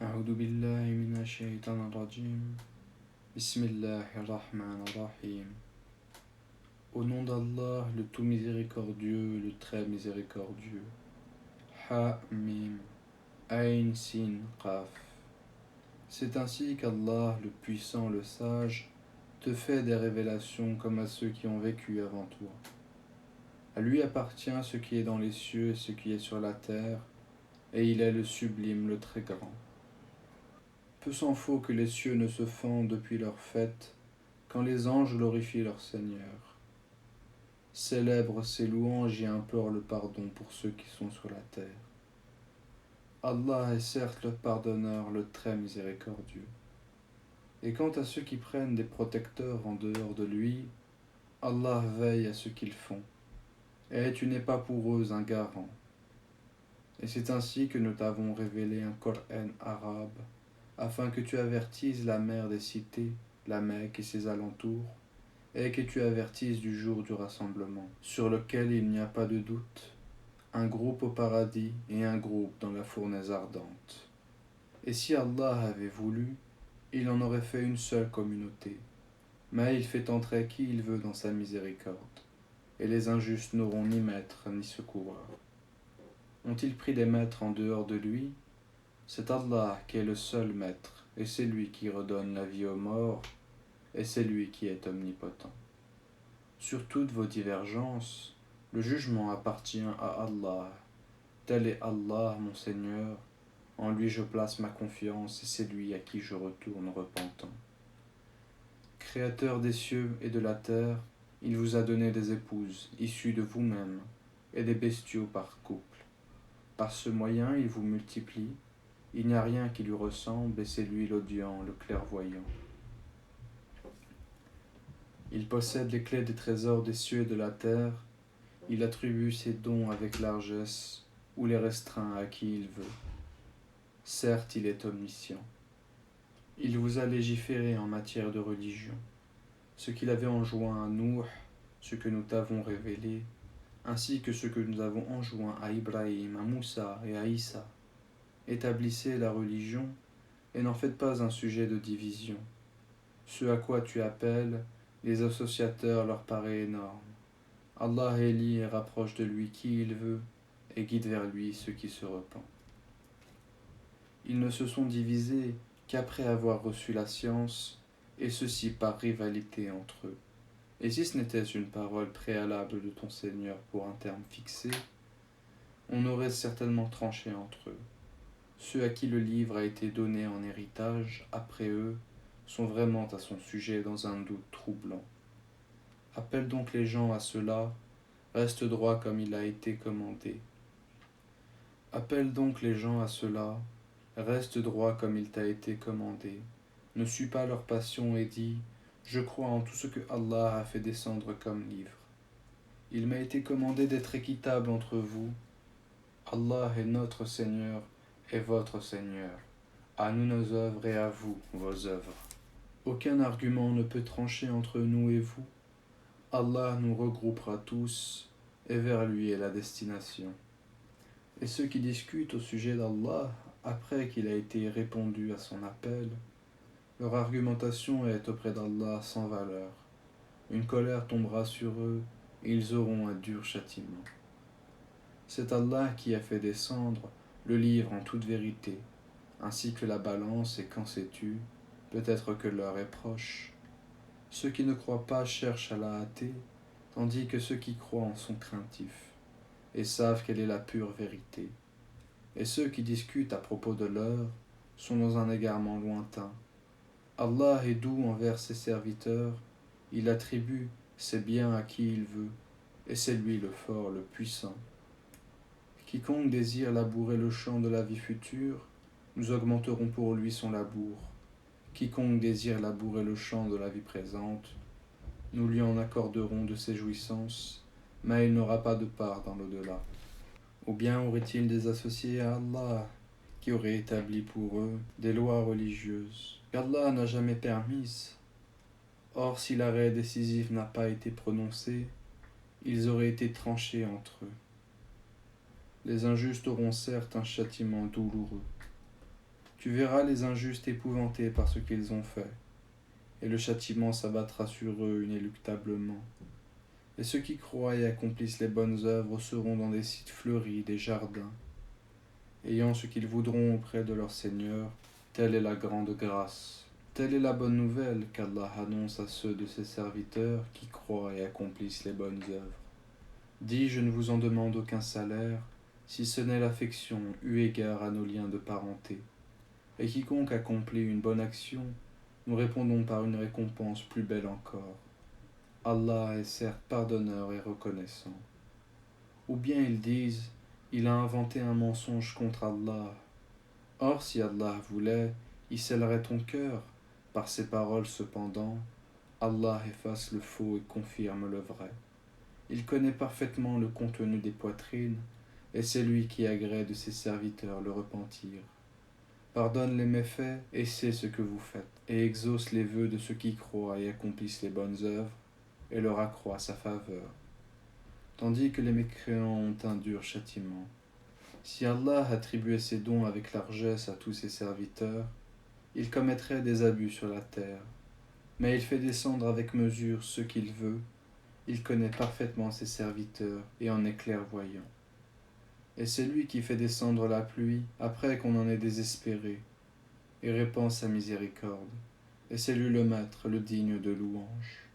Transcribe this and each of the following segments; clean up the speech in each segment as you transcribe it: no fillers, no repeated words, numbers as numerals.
أعوذ بالله من الشيطان الرجيم. بسم الله الرحمن الرحيم. Au nom d'Allah, le tout miséricordieux, le très miséricordieux. Ha Mim Ain Sin Qaf. C'est ainsi qu'Allah, le puissant, le sage, te fait des révélations comme à ceux qui ont vécu avant toi. À lui appartient ce qui est dans les cieux et ce qui est sur la terre, et il est le sublime, le très grand. Peu s'en faut que les cieux ne se fendent depuis leur fête, quand les anges glorifient leur Seigneur. Célèbre ses louanges et implore le pardon pour ceux qui sont sur la terre. Allah est certes le pardonneur, le très miséricordieux. Et quant à ceux qui prennent des protecteurs en dehors de lui, Allah veille à ce qu'ils font, et tu n'es pas pour eux un garant. Et c'est ainsi que nous t'avons révélé un Coran arabe, afin que tu avertisses la mer des cités, la Mecque et ses alentours, et que tu avertisses du jour du rassemblement, sur lequel il n'y a pas de doute, un groupe au paradis et un groupe dans la fournaise ardente. Et si Allah avait voulu, il en aurait fait une seule communauté, mais il fait entrer qui il veut dans sa miséricorde, et les injustes n'auront ni maître ni secoureur. Ont-ils pris des maîtres en dehors de lui? C'est Allah qui est le seul maître, et c'est lui qui redonne la vie aux morts, et c'est lui qui est omnipotent. Sur toutes vos divergences, le jugement appartient à Allah. Tel est Allah, mon Seigneur, en lui je place ma confiance, et c'est lui à qui je retourne repentant. Créateur des cieux et de la terre, il vous a donné des épouses, issues de vous-même, et des bestiaux par couple. Par ce moyen, il vous multiplie. Il n'y a rien qui lui ressemble, et c'est lui l'audient, le clairvoyant. Il possède les clés des trésors des cieux et de la terre. Il attribue ses dons avec largesse, ou les restreint à qui il veut. Certes, il est omniscient. Il vous a légiféré en matière de religion. Ce qu'il avait enjoint à Nuh, ce que nous t'avons révélé, ainsi que ce que nous avons enjoint à Ibrahim, à Moussa et à Issa. Établissez la religion et n'en faites pas un sujet de division. Ce à quoi tu appelles, les associateurs leur paraît énorme. Allah élit et rapproche de lui qui il veut et guide vers lui ceux qui se repentent. Ils ne se sont divisés qu'après avoir reçu la science, et ceci par rivalité entre eux. Et si ce n'était une parole préalable de ton Seigneur pour un terme fixé, on aurait certainement tranché entre eux. Ceux à qui le livre a été donné en héritage, après eux, sont vraiment à son sujet dans un doute troublant. Appelle donc les gens à cela, reste droit comme il a été commandé. Appelle donc les gens à cela, reste droit comme il t'a été commandé. Ne suis pas leur passion et dis, je crois en tout ce que Allah a fait descendre comme livre. Il m'a été commandé d'être équitable entre vous. Allah est notre Seigneur et votre Seigneur. À nous nos œuvres et à vous vos œuvres. Aucun argument ne peut trancher entre nous et vous. Allah nous regroupera tous, et vers lui est la destination. Et ceux qui discutent au sujet d'Allah, après qu'il a été répondu à son appel, leur argumentation est auprès d'Allah sans valeur. Une colère tombera sur eux, et ils auront un dur châtiment. C'est Allah qui a fait descendre le livre en toute vérité, ainsi que la balance, et qu'en sais-tu, peut-être que l'heure est proche. Ceux qui ne croient pas cherchent à la hâter, tandis que ceux qui croient en sont craintifs, et savent quelle est la pure vérité. Et ceux qui discutent à propos de l'heure sont dans un égarement lointain. Allah est doux envers ses serviteurs, il attribue ses biens à qui il veut, et c'est lui le fort, le puissant. Quiconque désire labourer le champ de la vie future, nous augmenterons pour lui son labour. Quiconque désire labourer le champ de la vie présente, nous lui en accorderons de ses jouissances, mais il n'aura pas de part dans l'au-delà. Ou bien aurait-il des associés à Allah qui auraient établi pour eux des lois religieuses qu'Allah n'a jamais permises? Or, si l'arrêt décisif n'a pas été prononcé, ils auraient été tranchés entre eux. Les injustes auront certes un châtiment douloureux. Tu verras les injustes épouvantés par ce qu'ils ont fait, et le châtiment s'abattra sur eux inéluctablement. Et ceux qui croient et accomplissent les bonnes œuvres seront dans des sites fleuris, des jardins, ayant ce qu'ils voudront auprès de leur Seigneur. Telle est la grande grâce. Telle est la bonne nouvelle qu'Allah annonce à ceux de ses serviteurs qui croient et accomplissent les bonnes œuvres. Dis, je ne vous en demande aucun salaire, si ce n'est l'affection eu égard à nos liens de parenté. Et quiconque accomplit une bonne action, nous répondons par une récompense plus belle encore. Allah est certes pardonneur et reconnaissant. Ou bien ils disent, il a inventé un mensonge contre Allah. Or, si Allah voulait, il scellerait ton cœur. Par ces paroles cependant, Allah efface le faux et confirme le vrai. Il connaît parfaitement le contenu des poitrines, et c'est lui qui agrée de ses serviteurs le repentir. Pardonne les méfaits et sait ce que vous faites, et exauce les vœux de ceux qui croient et accomplissent les bonnes œuvres, et leur accroît sa faveur. Tandis que les mécréants ont un dur châtiment. Si Allah attribuait ses dons avec largesse à tous ses serviteurs, il commettrait des abus sur la terre. Mais il fait descendre avec mesure ce qu'il veut. Il connaît parfaitement ses serviteurs et en est clairvoyant. Et c'est lui qui fait descendre la pluie après qu'on en ait désespéré, et répand sa miséricorde. Et c'est lui le maître, le digne de louange.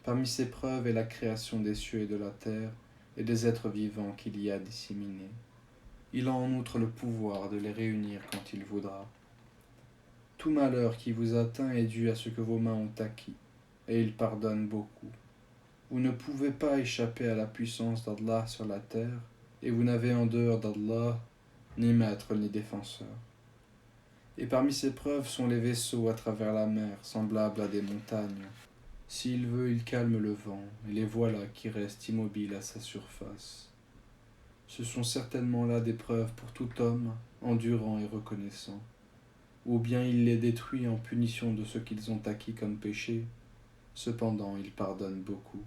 Parmi ses preuves est la création des cieux et de la terre, et des êtres vivants qu'il y a disséminés. Il a en outre le pouvoir de les réunir quand il voudra. Tout malheur qui vous atteint est dû à ce que vos mains ont acquis, et il pardonne beaucoup. Vous ne pouvez pas échapper à la puissance d'Allah sur la terre, et vous n'avez en dehors d'Allah ni maître ni défenseur. Et parmi ces preuves sont les vaisseaux à travers la mer, semblables à des montagnes. S'il veut, il calme le vent, et les voilà qui restent immobiles à sa surface. Ce sont certainement là des preuves pour tout homme, endurant et reconnaissant. Ou bien il les détruit en punition de ce qu'ils ont acquis comme péché. Cependant, il pardonne beaucoup.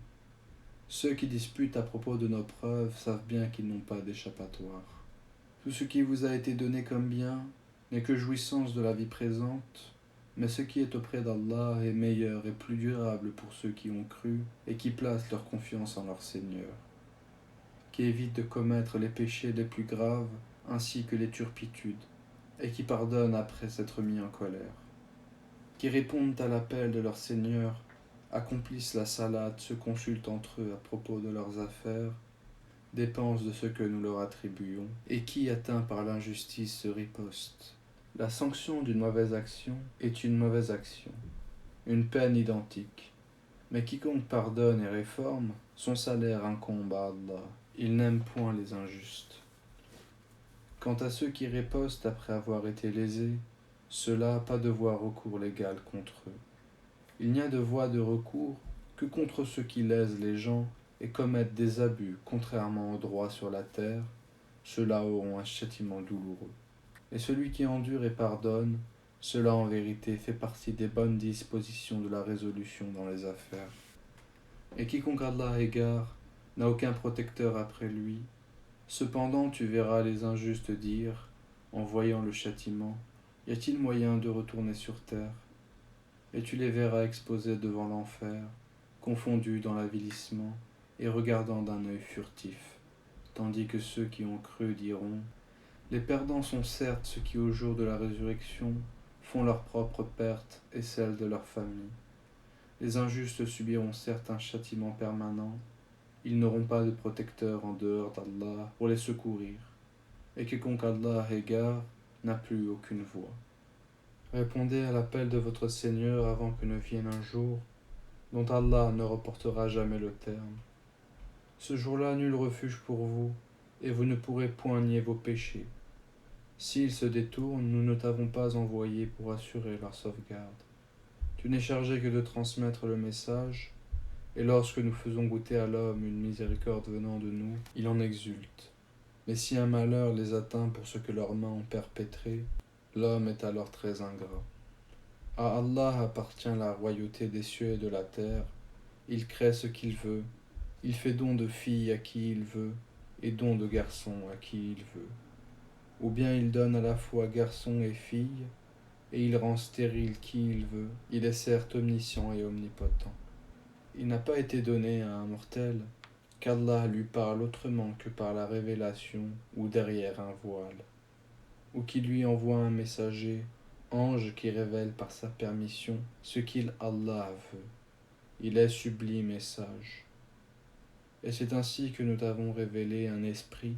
Ceux qui disputent à propos de nos preuves savent bien qu'ils n'ont pas d'échappatoire. Tout ce qui vous a été donné comme bien n'est que jouissance de la vie présente, mais ce qui est auprès d'Allah est meilleur et plus durable pour ceux qui ont cru et qui placent leur confiance en leur Seigneur, qui évitent de commettre les péchés les plus graves ainsi que les turpitudes, et qui pardonnent après s'être mis en colère, qui répondent à l'appel de leur Seigneur, accomplissent la salate, se consultent entre eux à propos de leurs affaires, dépensent de ce que nous leur attribuons, et qui, atteint par l'injustice, se riposte. La sanction d'une mauvaise action est une mauvaise action, une peine identique. Mais quiconque pardonne et réforme, son salaire incombe à Allah. Il n'aime point les injustes. Quant à ceux qui ripostent après avoir été lésés, ceux-là pas de voie recours légal contre eux. Il n'y a de voie de recours que contre ceux qui lèsent les gens et commettent des abus contrairement au droit sur la terre. Ceux-là auront un châtiment douloureux. Et celui qui endure et pardonne, cela en vérité fait partie des bonnes dispositions de la résolution dans les affaires. Et quiconque Allah égare n'a aucun protecteur après lui. Cependant tu verras les injustes dire, en voyant le châtiment, y a-t-il moyen de retourner sur terre? Et tu les verras exposés devant l'enfer, confondus dans l'avilissement et regardant d'un œil furtif, tandis que ceux qui ont cru diront, les perdants sont certes ceux qui au jour de la résurrection font leur propre perte et celle de leur famille. Les injustes subiront certes un châtiment permanent, ils n'auront pas de protecteur en dehors d'Allah pour les secourir, et quiconque Allah égare n'a plus aucune voix. Répondez à l'appel de votre Seigneur avant que ne vienne un jour dont Allah ne reportera jamais le terme. Ce jour-là, nul refuge pour vous, et vous ne pourrez point nier vos péchés. S'ils se détournent, nous ne t'avons pas envoyé pour assurer leur sauvegarde. Tu n'es chargé que de transmettre le message, et lorsque nous faisons goûter à l'homme une miséricorde venant de nous, il en exulte. Mais si un malheur les atteint pour ce que leurs mains ont perpétré, l'homme est alors très ingrat. À Allah appartient la royauté des cieux et de la terre. Il crée ce qu'il veut. Il fait don de filles à qui il veut, et don de garçons à qui il veut. ou bien il donne à la fois garçon et fille, et il rend stérile qui il veut. Il est certes omniscient et omnipotent. Il n'a pas été donné à un mortel qu'Allah lui parle autrement que par la révélation ou derrière un voile, ou qu'il lui envoie un messager, ange qui révèle par sa permission ce qu'il Allah veut. Il est sublime et sage. Et c'est ainsi que nous t'avons révélé un esprit,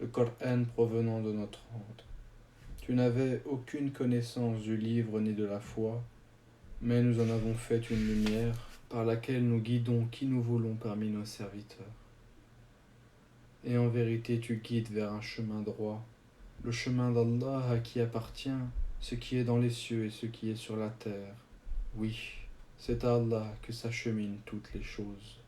le Coran provenant de notre ordre. Tu n'avais aucune connaissance du livre ni de la foi, mais nous en avons fait une lumière par laquelle nous guidons qui nous voulons parmi nos serviteurs. Et en vérité tu guides vers un chemin droit, le chemin d'Allah à qui appartient ce qui est dans les cieux et ce qui est sur la terre. Oui, c'est à Allah que s'acheminent toutes les choses.